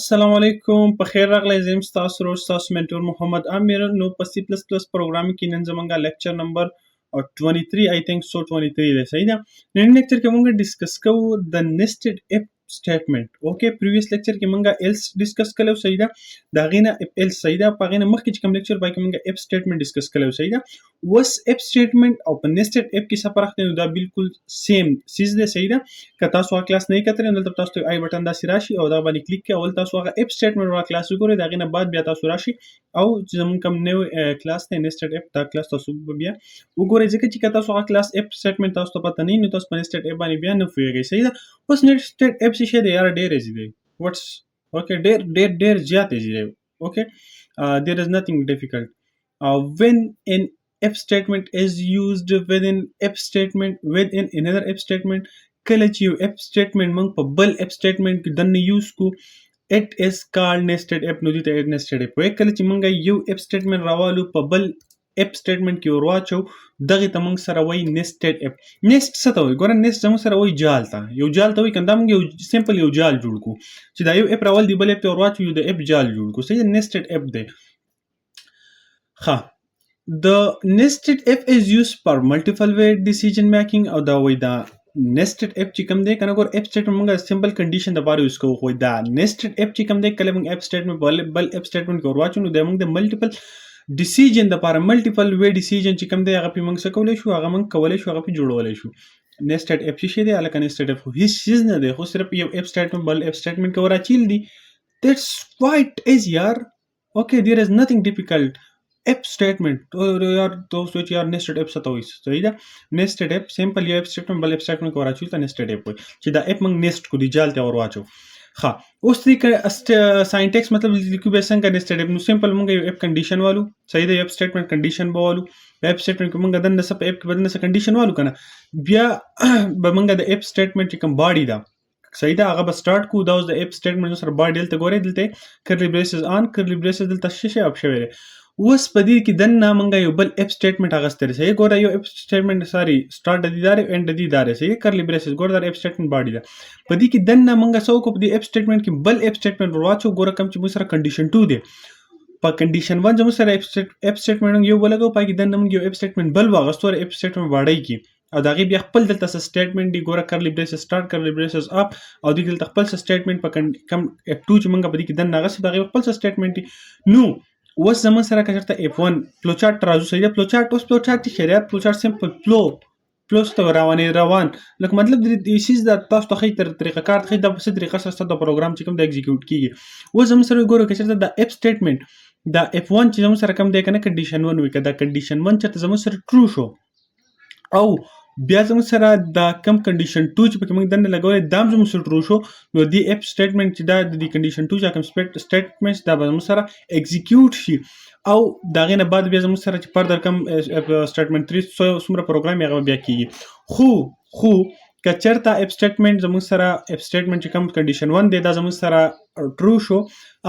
السلام علیکم په خیر راغلی زم ستاسو ورور ستاسو منټور محمد امیر نو په سی پلس پلس پروګرامینګ کې نن زمونږه لیکچر نمبر 23 I think so 23 دی صحیح ده نن لیکچر کې مونږ ډیسکس کوو د nested if statement اوکے پریویس لیکچر کې مونږه else ډیسکس کړو صحیح ده دا غینه if else صحیح ده په غینه مخکې چې کوم لیکچر پای کې مونږه if statement ډیسکس کړو صحیح ده وس if statement او په nested if کې څه فرق دی نو دا بالکل سیم سیز دی صحیح ده که تاسو کلاس نه کتل نو تاسو ته آی بٹن دا راشي او دا باندې کلیک کړئ اول تاسو هغه if statement وا کلاس وګورئ دا غینه بعد بیا تاسو راشي او چې زموږ کوم نو کلاس ته nested if دا کلاس تاسو بیا وګورئ ځکه چې تاسو هغه کلاس if statement تاسو ته پته نه نو تاسو په nested if باندې بیا نه پوهیږئ صحیح ده اوس nested if څه دی یار ډېر ایزي دی واتس اوکے ډېر زیات ایزي دی اوکے there is nothing difficult when an if statement is used within if statement within another if statement کله چې یو if statement موږ په بل if statement کې دنه یوز کو it is called nested if نو دې ته nested if وایي کله چې موږ یو if statement راوالو په بل if statement کې ورواچو دغه ته موږ سره وایي nested if nest څه ته وایي ګوره nest زموږ سره وایي جال ته یو جال ته وایي کنده موږ یو سمپل یو جال جوړ کو چې دا یو if راول دی بل if ته ورواچو یو د if جال جوړ کو صحیح nested if دی ښه The nested if is used for multiple way decision making او دا وایي دا nested if چې کوم دی کنه ګور if statement موږ سمپل کنډیشن د لپاره یوز کوو خو دا nested if چې کوم دی کله موږ if statement بل if statement کې ورواچو نو دا موږ د ملټیپل ډیسیژن د لپاره ملټیپل وی ډیسیژن چې کوم دی هغه په موږ څه کولای شو هغه موږ کولای شو هغه په جوړولای شو nested if شي دی الکه nested if هیڅ چیز نه دی خو صرف یو if statement بل if statement کې وراچیل دی that's quite easy یار okay there is nothing difficult if statement یار دوست چې یار nested if څه ته وایي صحیح ده nested if سمپل یو if statement بل if statement کې وراچیل ته nested if وایي چې دا if موږ nest کو دی جال ته ورواچو ها اوس دې ساينټیکس مطلب لیکو به څنګه nested if نو سمپل موږ یو if کنډیشن والو صحیح ده یو if statement کنډیشن بوالو if statement کې موږ دنه څه په if کې بدنه څه کنډیشن والو کنه بیا به موږ د if statement چې کوم باډي دا صحیح ده هغه به سٹارټ کو دا اوس د if statement سره باډي دلته ګورئ دلته کرلی بریسز آن کرلی بریسز دلته شې اپ شوی اوس په دې کې دنه موږ یو بل if statement اغستل صحیح ګوره یو if statement ساري سٹارټ د دې اند د دې صحیح کرلی بریسز ګوره دا if statement باډي ده په دې کې دنه موږ څو کو په دې if statement کې بل if statement ورواچو ګوره کوم چې موږ سره کنډیشن 2 دی په کنډیشن 1 زموږ سره if statement یو ولګو پای کې دنه موږ یو if statement بل واغستو if statement باډي کې او دا غي بیا خپل دلته سټیټمنټ دی ګوره کرلی بریسز سٹارټ کرلی بریسز اپ او دلته خپل سټیټمنټ په کم F2 چې موږ په دې کې دنه غسه دا غي خپل سټیټمنټ دی نو اوس زمون سره کچرته F1 فلو چارت راځو صحیح فلو چارت اوس فلو چارت شریعت فلو چارت سمپل فلو ست روان لکه مطلب د سیز د تاسو ته خې تر طریقه کار خې د په طریقه سره د پروګرام چې کوم د ایگزیکیوټ کیږي اوس زمون سره ګورو کچرته د F سټیټمنټ د F1 چې زمون سره کوم دی کنه کنډیشن 1 وي کدا کنډیشن 1 چې زمون سره ټرو شو او بیا زموږ سره دا کم کنډیشن 2 چې پکې موږ دنه لګولې دا زموږ سره ټرو شو نو دی اف سټیټمنټ چې دا د کنډیشن 2 چې کوم سټیټمنټس دا به زموږ سره ایگزیکیوټ شي او دا غینه بعد بیا زموږ سره چې فردر کم سټیټمنټ 3 څومره پروګرام یې بیا کیږي خو کچرته اف سټیټمنټ زموږ سره اف سټیټمنټ چې کوم کنډیشن 1 دی دا زموږ سره ټرو شو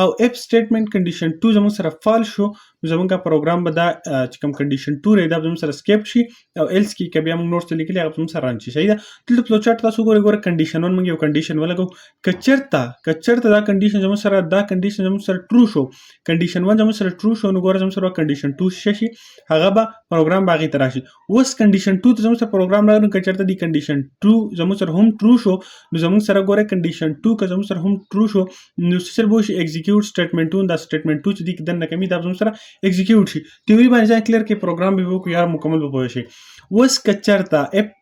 او اف سټیټمنټ کنډیشن 2 زموږ سره فالس شو زموږ پروګرام به دا چې کوم کنډیشن 2 دی دا زموږ سره سکیپ شي او ایلس کې کبه موږ نوټس لیکلي هغه زموږ سره رانشي صحیح ده دلته فلو چارت تاسو ګوره کنډیشن 1 موږ یو کنډیشن ولګو کچرته دا کنډیشن زموږ سره دا کنډیشن زموږ سره ټرو شو کنډیشن 1 زموږ سره ټرو شو نو ګوره زموږ سره کنډیشن 2 شي هغه به پروګرام باغی تراشي اوس کنډیشن 2 ته زموږ سره پروګرام راغلی کچرته دی کنډیشن 2 زموږ سره هم ټرو شو نو زموږ سره ګوره کنډیشن 2 که زموږ سره هم ټرو شو نو سره به شي ایگزیکیوټ سټیټمنټ 2 دا سټیټمنټ 2 چې دی کدن کمی دا زموږ سره ایگزیکیوټ شي تیوري باندې ځان کلیر کې پروګرام به وکړو یار مکمل به پوه شي اوس کچرته اف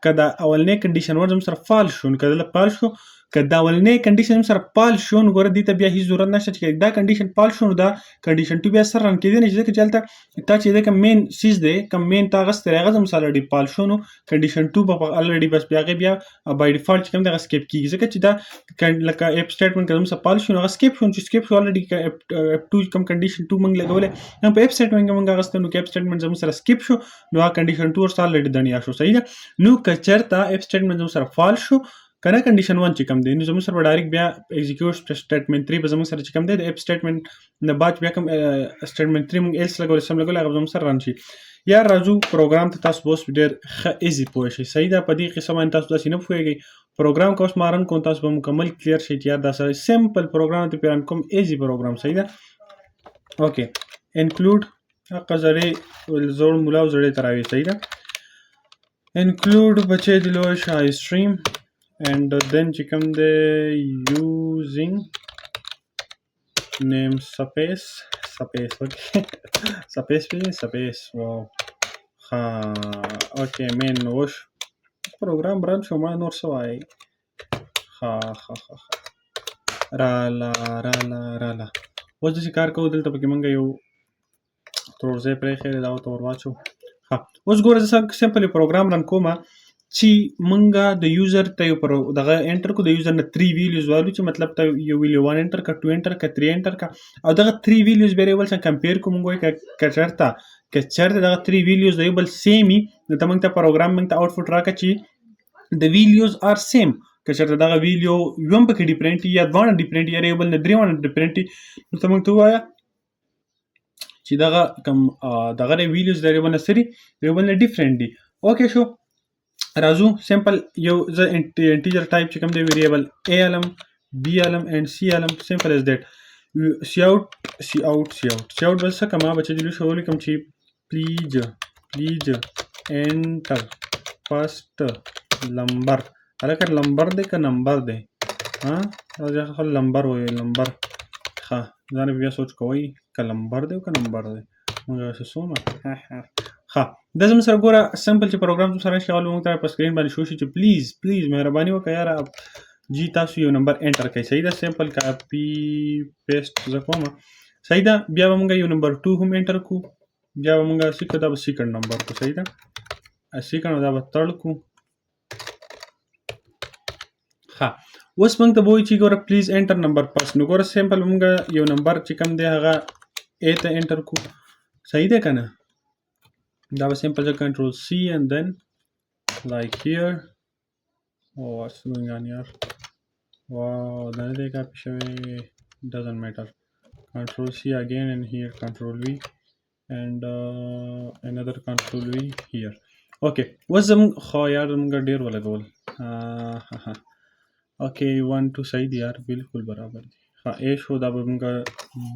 کدا اولنې کنډیشن 1 زموږ سره فال شو کله فال شو کدا اولنې کنډیشن سره پال شو نو ګوره دې ته بیا هیڅ ضرورت نشته چې دا کنډیشن پال شو نو دا کنډیشن 2 بیا سره رن کېدی نه چې چلته تا چې دا کوم مین سیز دی کوم مین تا غس تر هغه زم سره دی پال شو نو کنډیشن 2 په الریډي بس بیا بای ډیفالت کوم دا سکیپ کیږي ځکه چې دا لکه اف سټیټمنټ کوم سره پال شو نو سکیپ شو چې سکیپ شو الریډي اف 2 کوم کنډیشن 2 موږ لګولې نو په اف سټیټمنټ موږ غس نو اف سټیټمنټ زم سره سکیپ شو نو کنډیشن 2 سره الریډي دنیا شو صحیح ده نو کچرتا اف سټیټمنټ زم سره فال شو کنه کنډیشن 1 چې کوم دی نو زموږ سره به ډایرکټ بیا ایگزیکیوټ سټیټمنټ 3 به زموږ سره چې کوم دی د اف سټیټمنټ نه بعد بیا کوم سټیټمنټ 3 موږ ایلس لګول سم لګول هغه زموږ سره رن شي. یا راځو پروګرام ته تاسو اوس ډېر ښه ایزي پوه شئ. صحیح ده. په دې قسم باندې تاسو داسې نه پوهېږئ پروګرام که اوس ما رن کوم تاسو به مکمل کلیر شئ چې یار دا سړی سمپل پروګرام ته پې رن کوم ایزي پروګرام. صحیح ده. اوکې انکلوډ حق زړې زوړ مولا او زړې تراوي. صحیح ده. انکلوډ بچې د لوی شای سټریم and then چې کوم دی using name space okay space wow ها اوکې مین وش پروګرام رن شو ما نور څه وایي ها راله اوس داسې کار کوو دلته پکې موږ یو تورځی پرېښی دی دا ورته ور واچو. ها اوس ګوره زه سمپل پروګرام رن کوم چې مونږه د یوزر ته یو دغه انټر کو د یوزر نه 3 ویلیوز والو چې مطلب ته یو ویلیو 1 انټر کا 2 انټر کا 3 انټر کا او دغه 3 ویلیوز ویریبل څنګه کمپیر کوم وایي که چېرته دغه 3 ویلیوز د یو بل سیم وي نو ته مونږ ته پروګرام مونږ ته آوټپوټ راکړه چې د ویلیوز آر سیم. که چېرته دغه ویلیو یو هم پکې ډیفرنټ وي یا دواړه ډیفرنټ وي یا یو بل نه درې واړه ډیفرنټ وي نو ته مونږ ته ووایه چې دغه کوم دغه ویلیوز د یو بل نه څه دي د یو بل نه ډیفرنټ دي. اوکې شو راځو سمپل یو زه انټیجر ټایپ چې کوم دی ویریبل a علم b علم and c علم سمپل از دیټ سی آوټ بس څه کومه بچې دې شو ولیکم چې پلیز انټر فرست نمبر هلکه نمبر دی که نمبر دی ها نمبر وایي نمبر ښه ځان بیا سوچ کوئ که نمبر دی او که نمبر دی موږ هسې څومره ښه دا زموږ سره ګوره سمپل چې پروګرام زموږ سره شي هغه موږ ته په سکرین باندې شو شي چې پلیز مهرباني وکړه یاره جی تاسو یو نمبر انټر کړئ. صحیح ده. سمپل کاپي پیسټ زه کوم. صحیح ده. بیا به موږ یو نمبر 2 هم انټر کړو بیا به موږ سیکړو دا به سیکنډ نمبر کو. صحیح ده. سیکنډ دا به تړ کړو. ښه اوس موږ ته به وایي چې ګوره پلیز انټر نمبر پس نو ګوره سمپل موږ یو نمبر چې کوم دی هغه ا ته انټر کړو. صحیح ده که نه دا به simple control C and then like here what's going on here wow دا نه دی کاپي شوی doesn't matter control C again and here control V and another control V here. okay اوس زموږ خو یار موږ ډېر ولګول okay 1 2 صحیح دی یار بالکل برابر دی. ښه A شو دا به موږ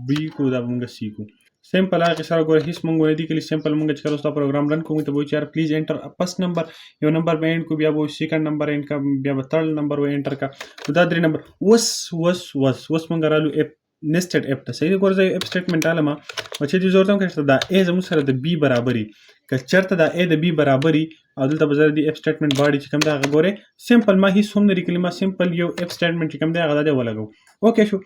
B کو دا به موږ C کو. سمپل هغې سره ګوره هېڅ مونږ ونه دي کړي. سمپل مونږ چې کله اوس دا پروګرام رن کوو ته به وایي چې یار پلیز انټر فسټ نمبر یو نمبر به اینډ کو بیا به وایي سیکنډ نمبر اینډ کا بیا به تھرډ نمبر به انټر کا نو دا 3 نمبر. اوس مونږ رالو اف nested اف ته. صحیح ده. ګوره زه یو اف سټیټمنټ رالم چې دې زه ورته وایم که دا A زموږ سره د B برابر وي که چېرته دا A د B برابر وي او دلته به زه د اف سټیټمنټ باډي چې کوم دی هغه ګورئ سمپل ما هېڅ هم نه دي کړي ما سمپل یو اف سټیټمنټ چې کوم دی هغه دا دی ولګو. اوکې شو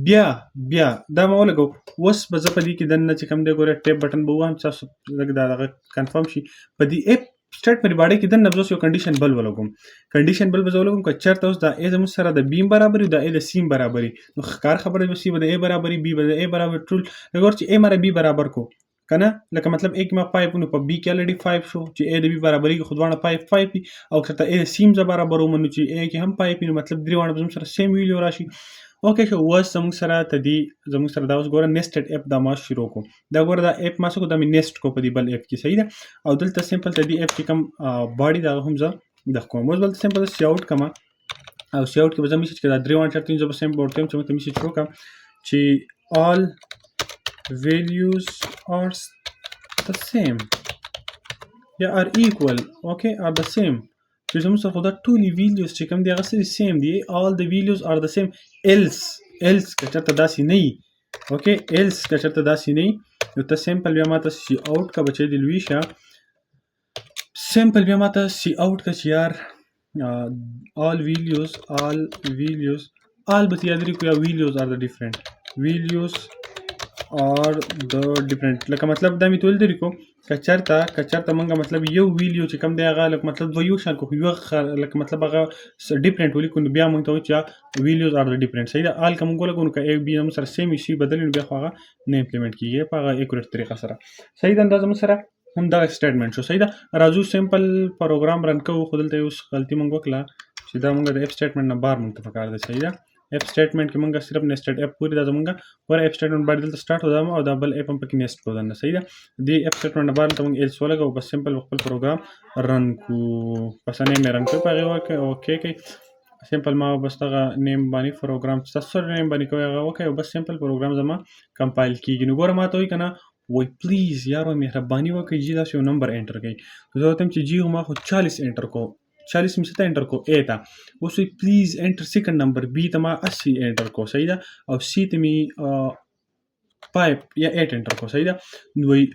بیا دا ما ولګو. اوس به زه په دې کې دننه چې کوم دی ګوره ټیپ بټن به وواهم تاسو لږ دا دغه کنفرم شي په دې اف سټیټمنټ باډي کې دننه به اوس یو کنډیشن بل ولګوم. کنډیشن بل به زه ولګوم که چېرته اوس دا A زموږ سره د B برابر وي دا A د C برابر وي نو ښکار خبره به C به د A برابر وي B به د A برابر ټول ګوره چې A مره B برابر کو که نه لکه مطلب A کې ما 5 نو په B کې الریډي 5 شو چې A د B برابرېږي خو دواړه 5 وي او که چېرته A د C هم زه برابر ومنو چې A کې هم 5 وي نو مطلب درې واړه به زموږ سره سیم ویلیو راشي. اوکې شو اوس زموږ سره دا اوس ګوره نیسټډ اپ دا ما شروع کو دا ګوره دا اپ ما څه کو دا مې نیسټ کو په دې بل اپ کې. صحیح ده. او دلته سمپل ته دې اپ کې کوم باډي دا هم زه دغه کوم. اوس دلته سمپل سی آوټ کوم او سی آوټ کې به زه میسج کې دا 3 1 4 3 زه به سمپل ورته وایم چې موږ ته میسج وکړم چې all values are the same یا are equal okay are the same چې زموږ سره خو دا ټولې ویلیوز چې کوم دي هغه څه سیم دي all the values are the same else که چېرته داسې نه وي اوکې else که چېرته داسې نه وي نو ته سمپل بیا ماته سی آوټ که بچی دې لوي شه سمپل بیا ماته سی آوټ که چې یار all values all به یاد لري یا values are the different لکه مطلب دا مې تول لري کو که چېرته مونږ مطلب یو ویلیو چې کوم دی هغه لکه مطلب دوه یو شان کو یو لکه مطلب هغه ډیفرنټ ولیکو نو بیا مونږ ته وایي چې ویلیوز آر د ډیفرنټ. صحیح ده. آل که مونږ ولګو نو که A B زموږ سره سیم وي C بدل نو بیا خو هغه نه امپلیمنټ کېږي په هغه اکوریټ طریقه سره. صحیح ده. دا زموږ سره هم دغه سټیټمنټ شو. صحیح ده. راځو سمپل پروګرام رن کوو خو دلته یو غلطي مونږ وکړله چې دا مونږ د اف سټیټمنټ نه بار مونږ ته پکار دی. صحیح ده. اف سټیټمنټ کې مونږ صرف نېسټډ اف پورې دا زمونږ ګوره اف سټیټمنټ باندې دلته سٹارټ ودا او دا بل اف هم پکې نیسټ کړو دنه. صحیح ده. دې اف سټیټمنټ نه بار ته مونږ ایلس ولګو بس سمپل خپل پروګرام رن کو. بس نه مې رن کړ په هغه وخت اوکې کې سمپل ما بس دغه نیم باندې پروګرام تاسو سره نیم باندې کوي هغه وکړي او بس سمپل پروګرام زما کمپایل کیږي. نو ګوره ما ته وایي کنه وای پلیز یارو مهرباني وکړئ جی تاسو یو نمبر انټر کړئ. زه ورته وایم چې جی ما خو 40 انټر کو 40 مې څه انټر کو اے ته. اوس وایي پلیز انټر سیکنډ نمبر بی ته ما 80 انټر کو. صحیح ده. او سی ته مې 5 یا 8 انټر کو. صحیح ده. نو وایي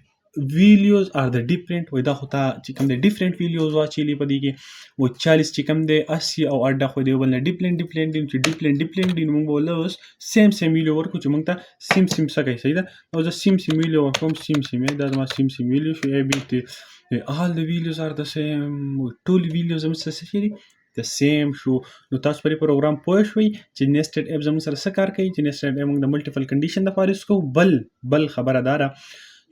ویلیوز آر د ډیفرنٹ وای دا خو تا چې کوم د ډیفرنٹ ویلیوز واچېلې په دې کې و 40 چې کوم دی 80 او 8 خو دی بل نه ډیفرنٹ دي چې ډیفرنٹ دي نو موږ ول اوس سیم ویلیو ورکو چې موږ ته سیم څه کوي. صحیح ده. او زه سیم ویلیو ورکوم سیم دا زما سیم ویلیو شو ای بی تی all the values are the same ټول ویلیوز هم څه دي د سیم شو. نو تاسو پر پروګرام پوه شوي چې نېسټډ اف زموږ سره څه کار کوي چې نېسټډ اف موږ د ملټیپل کنډیشن دپاره یوز کوو. بل خبره دا ده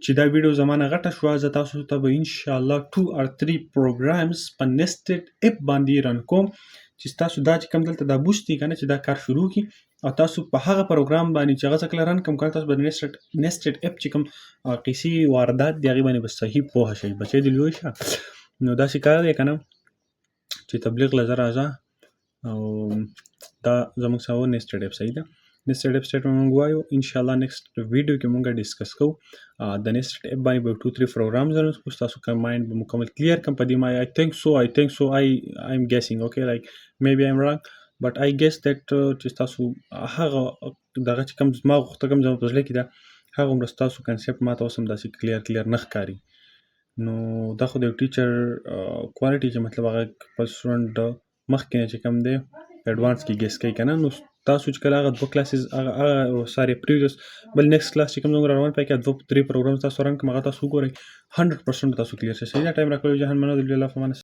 چې دا ویډیو زمانه غټه شوه زه تاسو ته به انشاءالله 2 or 3 پروګرامز په نېسټډ اف باندې رن کوم چې تاسو دا چې کوم دلته دا بوست دی کنه چې دا کار شروع کی او تاسو په هغه پروګرام باندې چې هغه څه کله رن کوم کنه تاسو به نېسټډ اف چې کوم قصې واردات دی هغه باندې به صحیح پوه شئ. بچی دی لوي شه. نو دا څه کار دی کنه چې تبلیغ لزر راځه او دا زموږ سره نېسټډ اف. صحیح ده. نېسټډ اف سټیټمنټ موږ وایو ان شاء الله نیکسټ ویډیو کې موږ ډیسکس کوو د نېسټډ اف باندې به 2-3 پروګرامز رن کوو تاسو کا مایند به مکمل کلیر کم په دې ما I think so I'm guessing okay like maybe I'm wrong but I guess that چې تاسو هغه دغه چې کوم ما غوښته کوم زما په زړه کې ده هغه هم تاسو کنسپټ ما ته اوس هم داسې کلیر نه ښکاري. نو دا خو د ټیچر کوالټي چې مطلب هغه خپل سټوډنټ مخکې نه چې کوم دی اډوانس کې ګیس کوي کنه. نو تاسو چې کله هغه 2 کلاسز هغه ساري پریویس بل نیکسټ کلاس چې کوم زموږ روان پای کې 2-3 پروګرام تاسو رن کوم هغه تاسو وګورئ 100% تاسو کلیر شئ. صحیح ده. ټایم راکړئ جهان منو د الله فمانه.